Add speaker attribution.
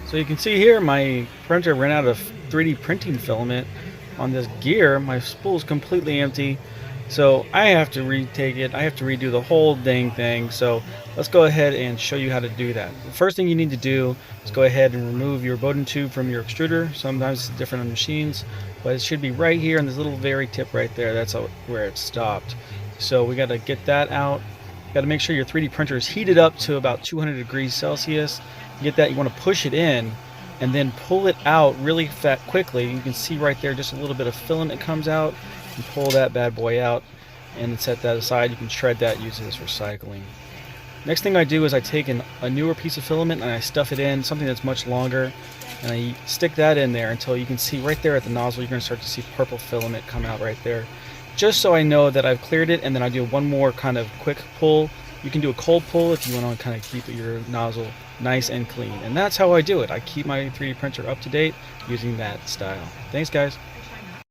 Speaker 1: So you can see here my printer ran out of 3D printing filament on this gear. My spool is completely empty. So I have to retake it. I have to redo the whole dang thing. So let's go ahead and show you how to do that. The first thing you need to do is go ahead and remove your Bowden tube from your extruder. Sometimes it's different on machines, but it should be right here in this little very tip right there. That's where it stopped. So we got to get that out. You got to make sure your 3D printer is heated up to about 200 degrees Celsius. You get that, you want to push it in and then pull it out really quickly. You can see right there just a little bit of filament comes out. You pull that bad boy out and set that aside. You can shred that using this recycling. Next thing I do is I take a newer piece of filament and I stuff it in, something that's much longer, and I stick that in there until you can see right there at the nozzle. You're going to start to see purple filament come out right there. Just so I know that I've cleared it, and then I do one more kind of quick pull. You can do a cold pull if you want to kind of keep your nozzle nice and clean. And that's how I do it. I keep my 3D printer up to date using that style. Thanks, guys.